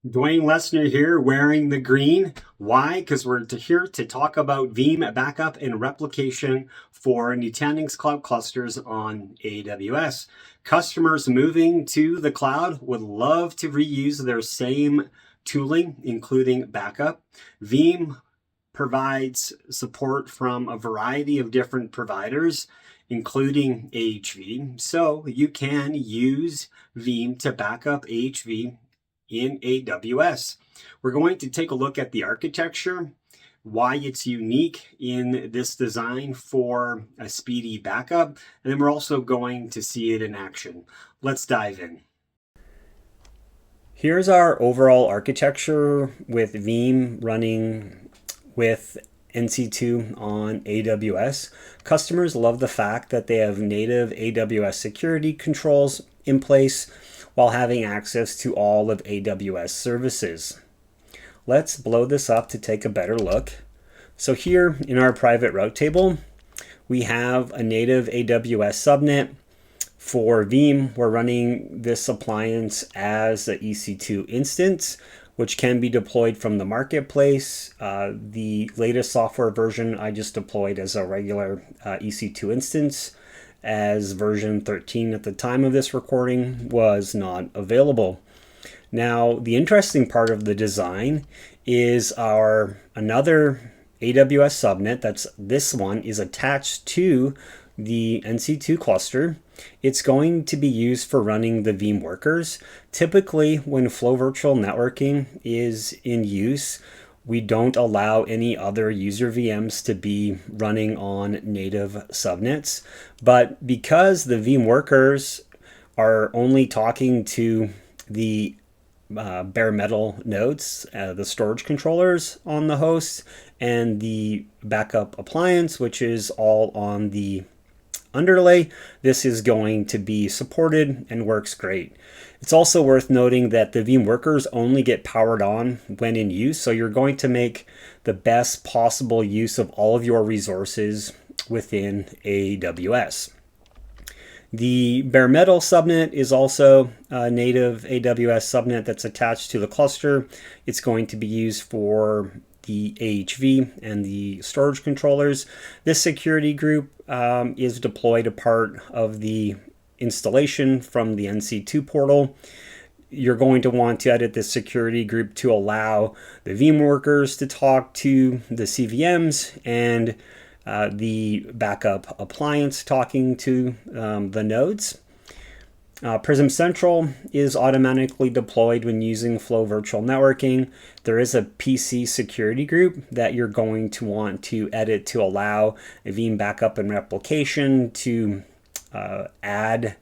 Dwayne Lesnar here, wearing the green. Why? Because we're here to talk about Veeam Backup and Replication for Nutanix Cloud Clusters on AWS. Customers moving to the cloud would love to reuse their same tooling, including backup. Veeam provides support from a variety of different providers, including AHV. So you can use Veeam to back up AHV in AWS. We're going to take a look at the architecture, why it's unique in this design for a speedy backup, and then we're also going to see it in action. Let's dive in. Here's our overall architecture with Veeam running with NC2 on AWS. Customers love the fact that they have native AWS security controls in place while having access to all of AWS services. Let's blow this up to take a better look. So here in our private route table, we have a native AWS subnet. For Veeam, we're running this appliance as an EC2 instance, which can be deployed from the marketplace. The latest software version I just deployed as a regular EC2 instance, as version 13 at the time of this recording was not available. Now, the interesting part of the design is our another AWS subnet, that's this one, is attached to the NC2 cluster. It's going to be used for running the Veeam workers. Typically, when Flow Virtual Networking is in use, we don't allow any other user VMs to be running on native subnets. But because the Veeam workers are only talking to the bare metal nodes, the storage controllers on the host, and the backup appliance, which is all on the underlay, this is going to be supported and works great. It's also worth noting that the Veeam workers only get powered on when in use, so you're going to make the best possible use of all of your resources within AWS. The bare metal subnet is also a native AWS subnet that's attached to the cluster. It's going to be used for the AHV and the storage controllers. This security group is deployed a part of the installation from the NC2 portal. You're going to want to edit this security group to allow the Veeam workers to talk to the CVMs and the backup appliance talking to the nodes. Prism Central is automatically deployed when using Flow Virtual Networking. There is a PC security group that you're going to want to edit to allow a Veeam Backup and Replication to add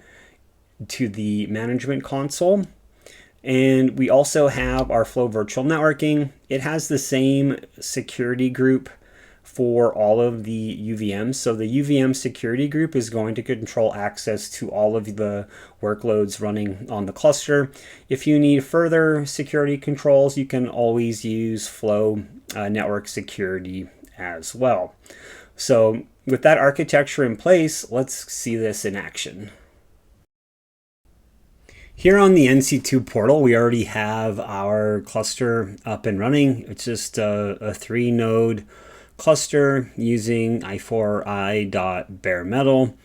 to the management console. And we also have our Flow Virtual Networking. It has the same security group for all of the UVMs. So the UVM security group is going to control access to all of the workloads running on the cluster. If you need further security controls, you can always use Flow Network Security as well. So with that architecture in place, let's see this in action. Here on the NC2 portal, we already have our cluster up and running. It's just a 3-node cluster using i4i.bare metal.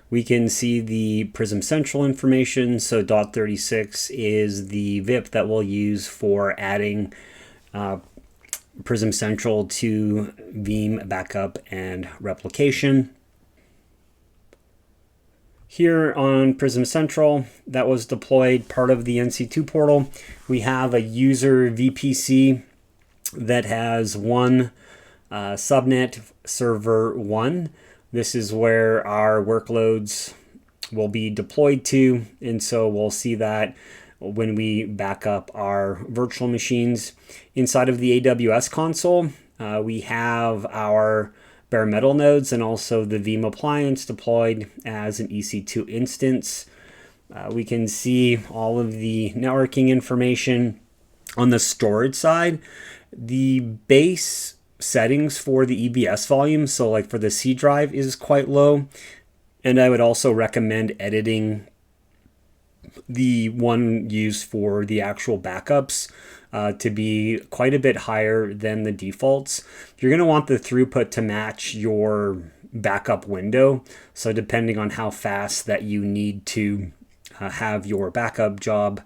We can see the Prism Central information. So .36 is the VIP that we'll use for adding Prism Central to Veeam Backup and Replication. Here on Prism Central, that was deployed part of the NC2 portal. We have a user VPC that has one subnet, server 1. This is where our workloads will be deployed to, and so we'll see that when we back up our virtual machines. Inside of the AWS console, we have our bare metal nodes and also the Veeam appliance deployed as an EC2 instance. We can see all of the networking information. On the storage side, the base settings for the EBS volume, so like for the C drive, is quite low, and I would also recommend editing the one used for the actual backups to be quite a bit higher than the defaults. You're going to want the throughput to match your backup window. So depending on how fast that you need to have your backup job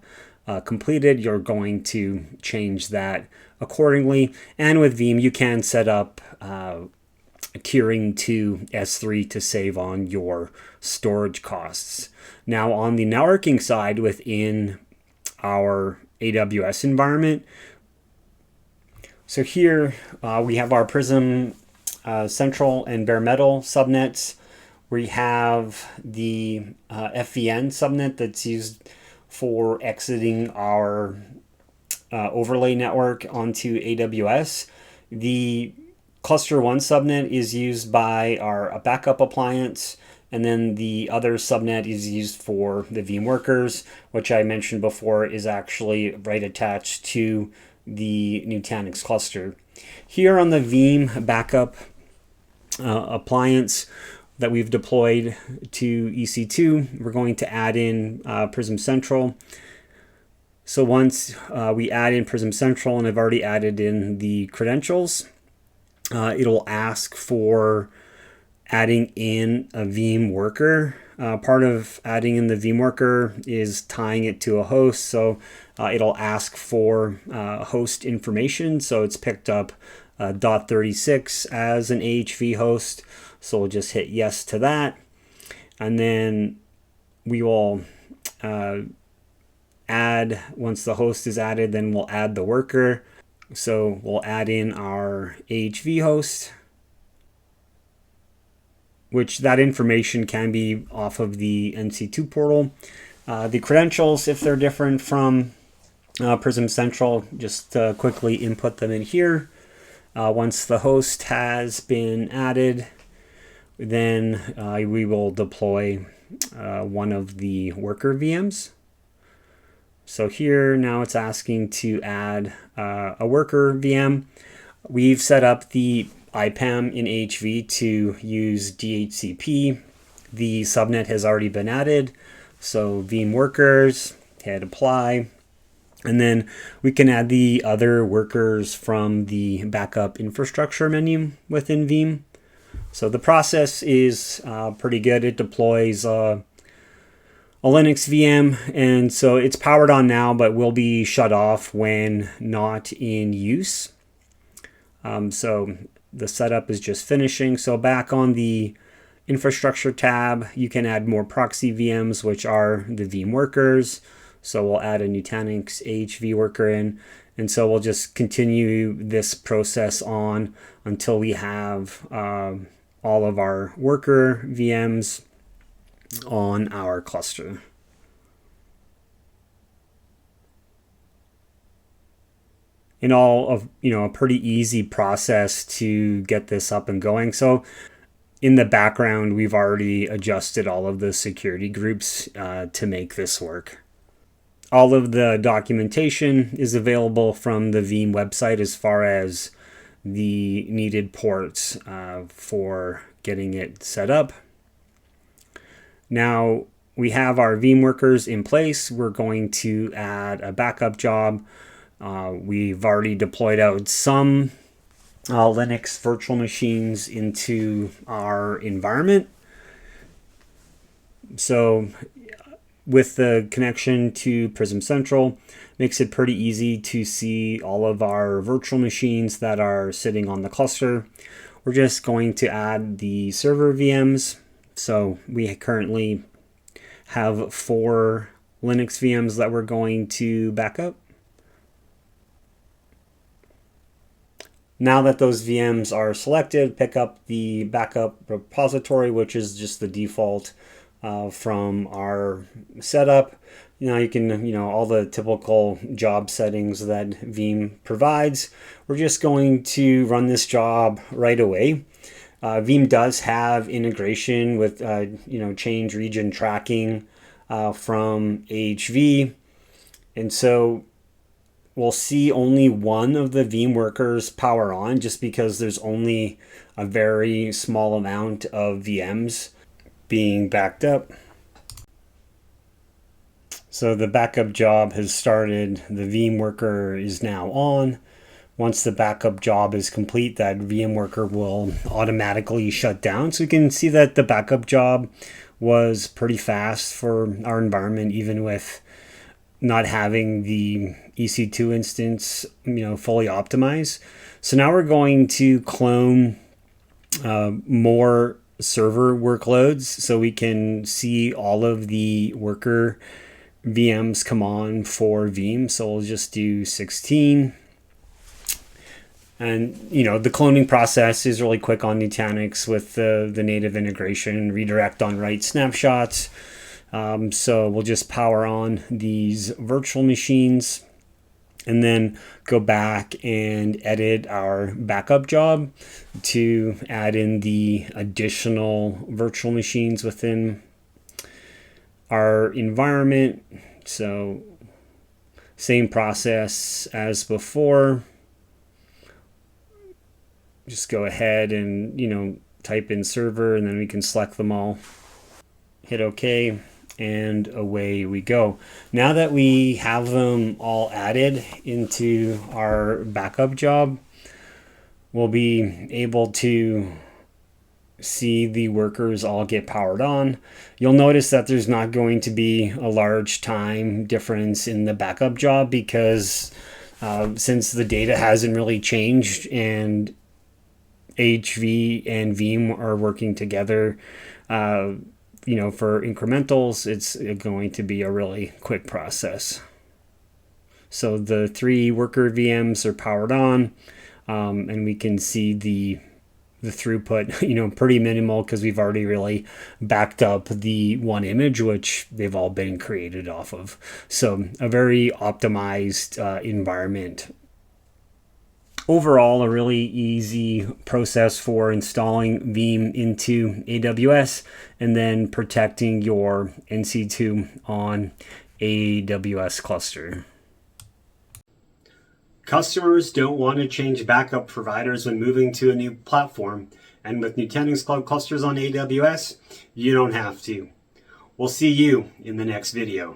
completed, you're going to change that accordingly. And with Veeam, you can set up queuing to S3 to save on your storage costs. Now on the networking side within our AWS environment, so here we have our Prism Central and Bare Metal subnets. We have the FVN subnet that's used for exiting our overlay network onto AWS. The Cluster 1 subnet is used by our backup appliance, and then the other subnet is used for the Veeam workers, which I mentioned before is actually right attached to the Nutanix cluster. Here on the Veeam Backup appliance that we've deployed to EC2, we're going to add in Prism Central. So once we add in Prism Central, and I've already added in the credentials, it'll ask for adding in a Veeam worker. Part of adding in the Veeam worker is tying it to a host. So it'll ask for host information. So it's picked up .36 as an AHV host. So we'll just hit yes to that. And then we will add, once the host is added, then we'll add the worker. So we'll add in our AHV host, which that information can be off of the NC2 portal. The credentials, if they're different from Prism Central, just quickly input them in here. Once the host has been added, then we will deploy one of the worker VMs. So here now it's asking to add a worker VM. We've set up the IPAM in AHV to use DHCP. The subnet has already been added. So Veeam workers, hit apply. And then we can add the other workers from the backup infrastructure menu within Veeam. So the process is pretty good. It deploys a Linux VM, and so it's powered on now, but will be shut off when not in use. So the setup is just finishing. So back on the infrastructure tab, you can add more proxy VMs, which are the Veeam workers. So we'll add a Nutanix AHV worker in. And so we'll just continue this process on until we have all of our worker VMs on our cluster. In all of, a pretty easy process to get this up and going. So in the background, we've already adjusted all of the security groups to make this work. All of the documentation is available from the Veeam website as far as the needed ports for getting it set up. Now we have our Veeam workers in place. We're going to add a backup job. We've already deployed out some Linux virtual machines into our environment. So with the connection to Prism Central, makes it pretty easy to see all of our virtual machines that are sitting on the cluster. We're just going to add the server VMs. So we currently have 4 Linux VMs that we're going to back up. Now that those VMs are selected, pick up the backup repository, which is just the default from our setup. You can, all the typical job settings that Veeam provides. We're just going to run this job right away. Veeam does have integration with, change region tracking from AHV. And so we'll see only one of the Veeam workers power on just because there's only a very small amount of VMs being backed up. So the backup job has started. The Veeam worker is now on. Once the backup job is complete, that Veeam worker will automatically shut down. So you can see that the backup job was pretty fast for our environment, even with not having the EC2 instance, fully optimized. So now we're going to clone more server workloads so we can see all of the worker VMs come on for Veeam. So we'll just do 16. And, the cloning process is really quick on Nutanix with the native integration, redirect on write snapshots. So we'll just power on these virtual machines and then go back and edit our backup job to add in the additional virtual machines within our environment. So same process as before. Just go ahead and, type in server, and then we can select them all. Hit OK, and away we go. Now that we have them all added into our backup job, we'll be able to see the workers all get powered on. You'll notice that there's not going to be a large time difference in the backup job because since the data hasn't really changed and HV and Veeam are working together, for incrementals, it's going to be a really quick process. So the 3 worker VMs are powered on, and we can see the throughput, pretty minimal because we've already really backed up the one image, which they've all been created off of. So a very optimized environment. Overall, a really easy process for installing Veeam into AWS and then protecting your NC2 on AWS cluster. Customers don't want to change backup providers when moving to a new platform, and with Nutanix Cloud Clusters on AWS, you don't have to. We'll see you in the next video.